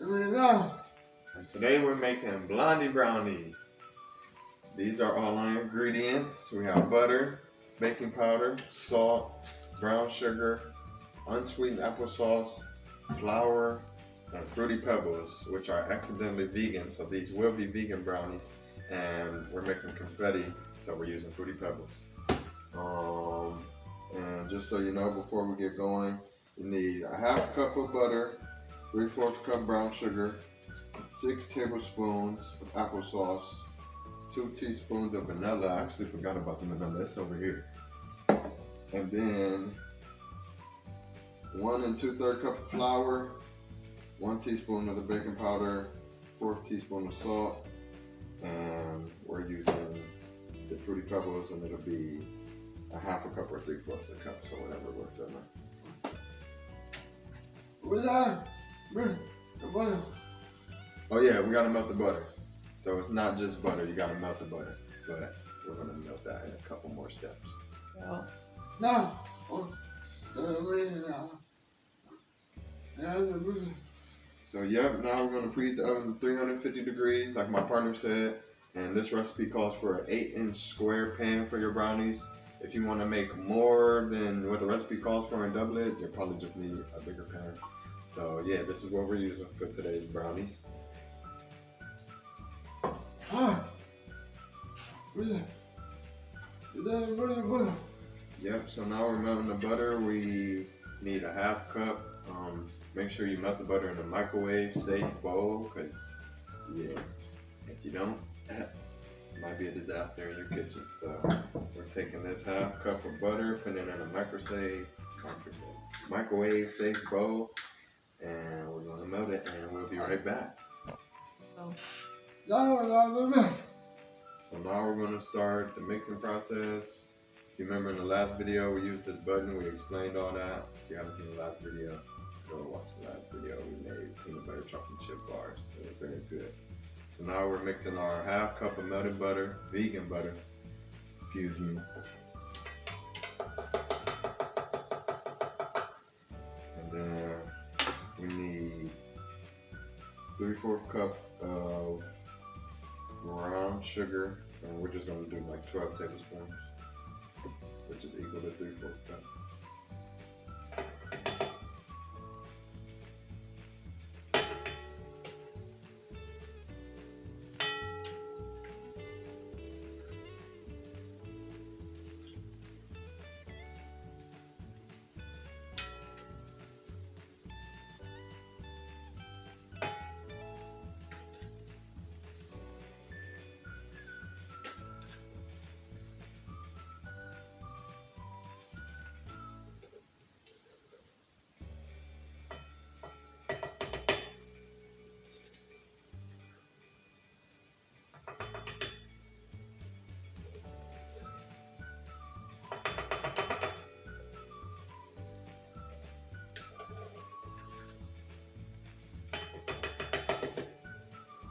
And today we're making blondie brownies. These are all our ingredients. We have butter, baking powder, salt, brown sugar, unsweetened applesauce, flour, and fruity pebbles, which are accidentally vegan. So these will be vegan brownies. And we're making confetti, so we're using fruity pebbles. And just so you know, before we get going, you need a half cup of butter, 3/4 cup brown sugar, 6 tablespoons of applesauce, 2 teaspoons of vanilla. I actually forgot about the vanilla, it's over here. And then 1 2/3 cup of flour, 1 teaspoon of the baking powder, 1/4 teaspoon of salt, and we're using the fruity pebbles, and it'll be a half a cup or 3/4 a cup, so whatever we're filling. Oh yeah, we gotta melt the butter. So it's not just butter, you gotta melt the butter. But we're gonna melt that in a couple more steps. No. So yep, now we're gonna preheat the oven to 350 degrees, like my partner said. And this recipe calls for an 8-inch square pan for your brownies. If you want to make more than what the recipe calls for and double it, you'll probably just need a bigger pan. So yeah, this is what we're using for today's brownies. Yep, so now we're melting the butter. We need a half cup. Make sure you melt the butter in a microwave safe bowl, because yeah, if you don't, it might be a disaster in your kitchen. So we're taking this half cup of butter, putting it in a microwave safe bowl, and we're gonna melt it, and we'll be right back. So now we're gonna start the mixing process. If you remember in the last video, we used this button, we explained all that. If you haven't seen the last video, go watch the last video. We made peanut butter chocolate chip bars. They were very good. So now we're mixing our half cup of melted butter, vegan butter, excuse me. And then we need 3/4 cup of brown sugar, and we're just gonna do like 12 tablespoons, which is equal to 3/4 cup.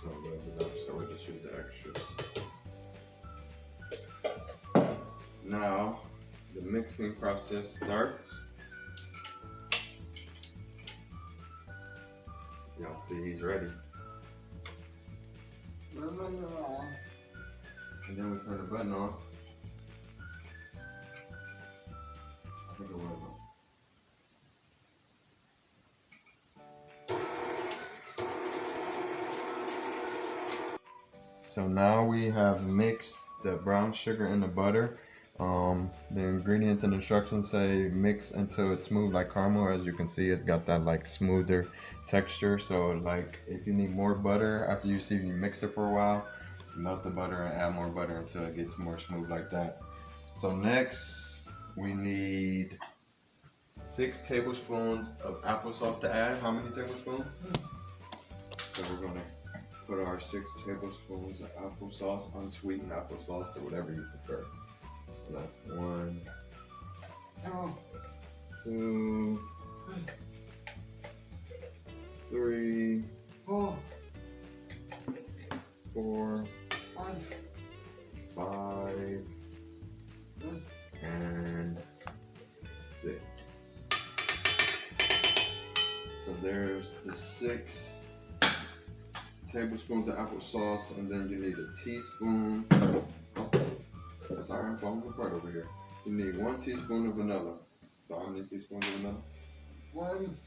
So we just use the extras. Now the mixing process starts. Y'all see he's ready. And then we turn the button off. I think it was on. So now we have mixed the brown sugar and the butter. The ingredients and instructions say mix until it's smooth like caramel. As you can see, it's got that like smoother texture. So like if you need more butter after you mixed it for a while, melt the butter and add more butter until it gets more smooth like that. So next we need 6 tablespoons of applesauce to add. How many tablespoons? So we're gonna put our 6 tablespoons of applesauce, unsweetened applesauce, or whatever you prefer. So that's 1, 2, 3, 4, 5, and 6. So there's the 6 tablespoons of applesauce, and then you need a teaspoon. Sorry, I'm falling apart over here. You need 1 teaspoon of vanilla. So how many teaspoons of vanilla? 1.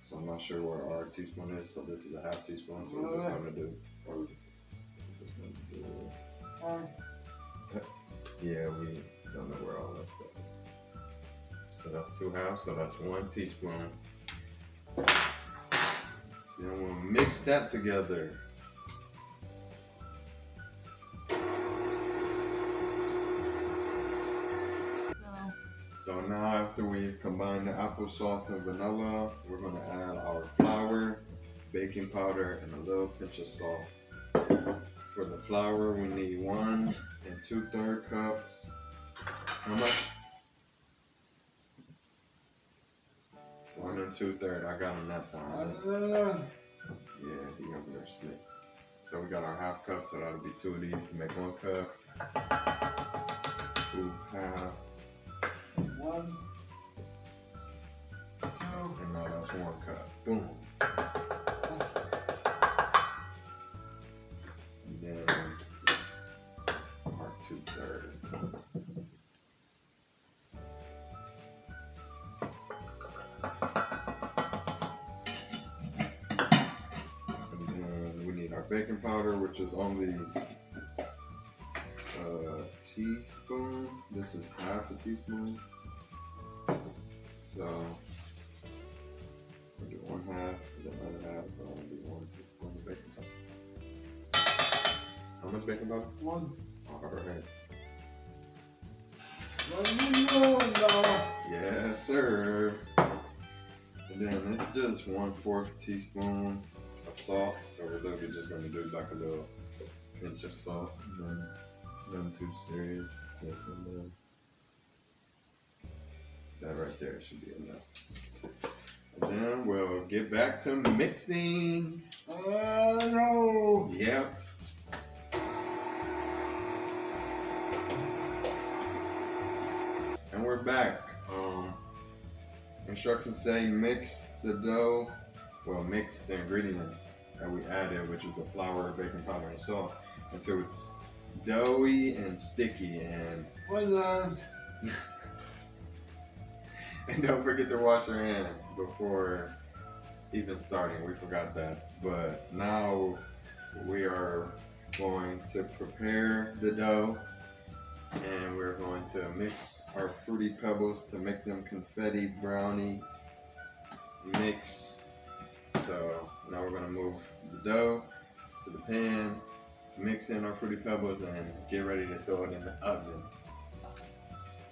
So I'm not sure where our teaspoon is. So this is a half teaspoon. So we're just gonna do. Yeah, we don't know where all that stuff is. So that's 2 halves. So that's 1 teaspoon. Then we'll mix that together. So now after we've combined the applesauce and vanilla, we're going to add our flour, baking powder, and a little pinch of salt. For the flour, we need 1 2/3 cups. How much? 1 2/3. I got him that time. Yeah, he over there slick. So we got our half cup, so that'll be 2 of these to make 1 cup. 2 half. 1, 2. And now that's 1 cup. Boom. And then our 2/3. And then we need our baking powder, which is only a teaspoon. This is half a teaspoon. So we'll do 1 half, and then the other half, I'll do 1 teaspoon of baking powder. How much baking powder? 1. Alright. No. Yes, sir. And then it's just 1/4 teaspoon of salt. So we're literally just gonna do like a little pinch of salt. Nothing too serious. Just a little. That right there should be enough. And then we'll get back to mixing. No. Yep. And we're back. Instructions say mix the dough. Well, mix the ingredients that we added, which is the flour, baking powder, and salt, until it's doughy and sticky. And 1. and don't forget to wash your hands before even starting. We forgot that. But now we are going to prepare the dough, and we're going to mix our fruity pebbles to make them confetti brownie mix. So now we're going to move the dough to the pan, mix in our fruity pebbles, and get ready to throw it in the oven.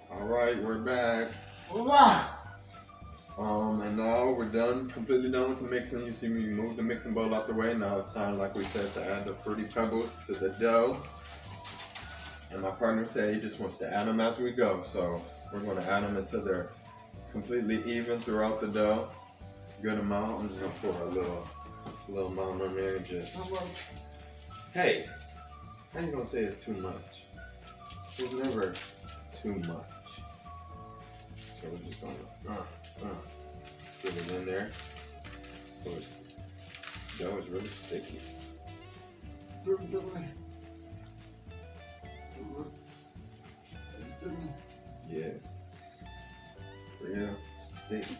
All right, we're back. And now we're completely done with the mixing. You see me move the mixing bowl out the way. Now it's time, like we said, to add the fruity pebbles to the dough. And my partner said he just wants to add them as we go. So we're going to add them until they're completely even throughout the dough. Good amount. I'm just going to pour a little amount on there. Hey, how you going to say it's too much? It's never too much. So we're just going to put it in there. So this dough is really sticky. Yeah. Real sticky.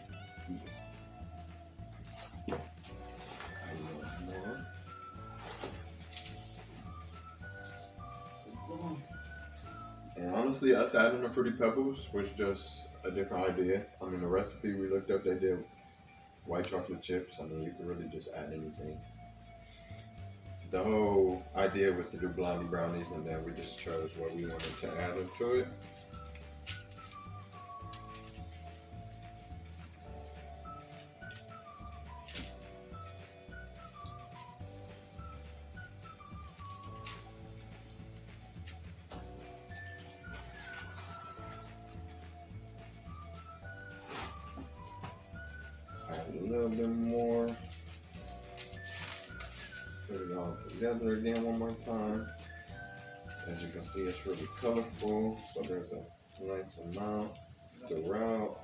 A little more. And honestly, us adding the fruity pebbles was just a different idea. I mean, the recipe we looked up, they did white chocolate chips. I mean, you could really just add anything. The whole idea was to do blondie brownies, and then we just chose what we wanted to add into it. Add a little bit more. Put it all together again one more time. As you can see, it's really colorful, so there's a nice amount throughout.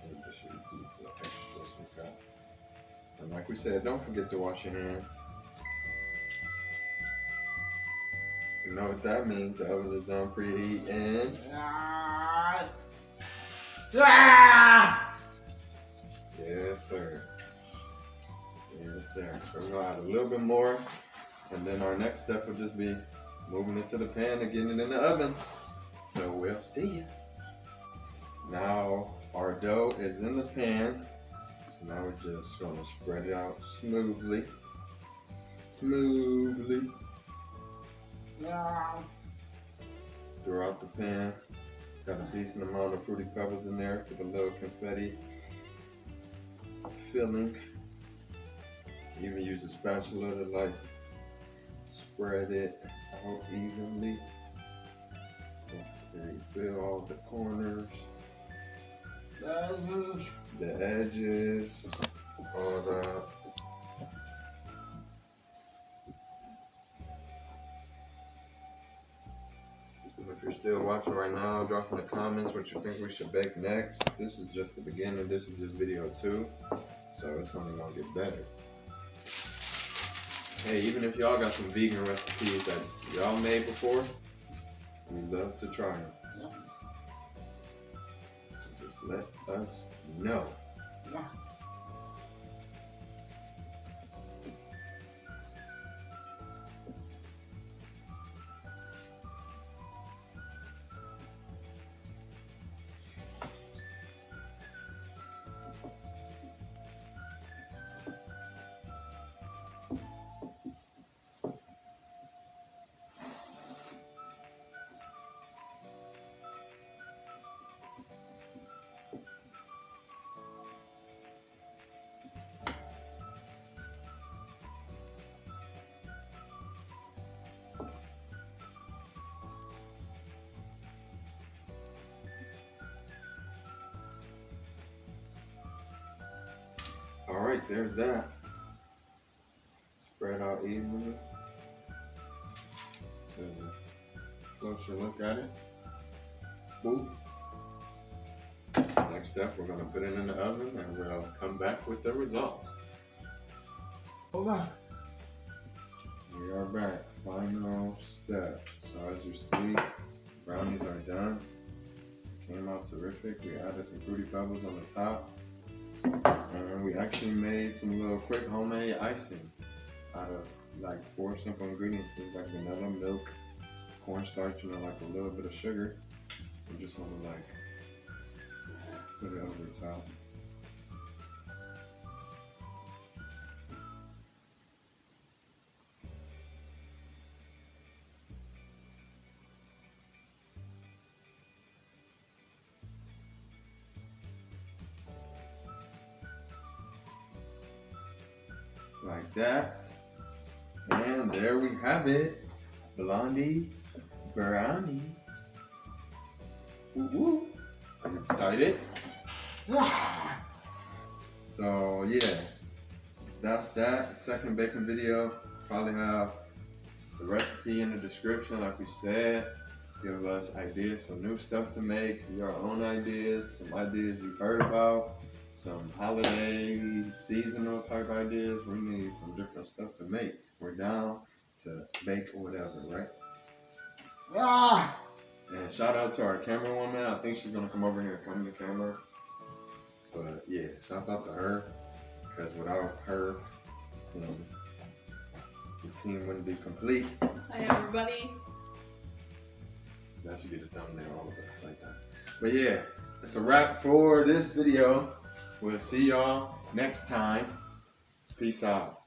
And we said, don't forget to wash your hands. You know what that means. The oven is done preheating. Yes, sir. Yes, sir. So we're gonna add a little bit more, and then our next step will just be moving it to the pan and getting it in the oven. So we'll see you. Now our dough is in the pan. So now we're just gonna spread it out smoothly. Throughout the pan. Got a decent amount of Fruity Pebbles in there for the little confetti filling. Even use a spatula to like spread it out evenly. There you fill all the corners, the edges, all that. If you're still watching right now, drop in the comments what you think we should bake next. This is just the beginning. This is just video 2, so it's only gonna get better. Hey, even if y'all got some vegan recipes that y'all made before, we love to try them. Yeah. Just let us know. Yeah. All right, there's that. Spread out evenly. There's a closer look at it. Boop. Next step, we're gonna put it in the oven and we'll come back with the results. Hold on. We are back. Final step. So as you see, brownies are done. Came out terrific. We added some Fruity Pebbles on the top. And we actually made some little quick homemade icing out of like 4 simple ingredients. It's like vanilla, milk, cornstarch, and like a little bit of sugar. We just want to like put it over the top. Like that. And there we have it. Blondie brownies. Woo woo. I'm excited. So yeah, that's that. Second baking video. Probably have the recipe in the description like we said. Give us ideas for new stuff to make, your own ideas, some ideas you've heard about. Some holiday, seasonal type ideas. We need some different stuff to make. We're down to bake whatever, right? Ah! And shout out to our camera woman. I think she's gonna come over here and come in the camera. But yeah, shout out to her. Because without her, the team wouldn't be complete. Hi everybody. That should be the thumbnail, all of us like that. But yeah, it's a wrap for this video. We'll see y'all next time. Peace out.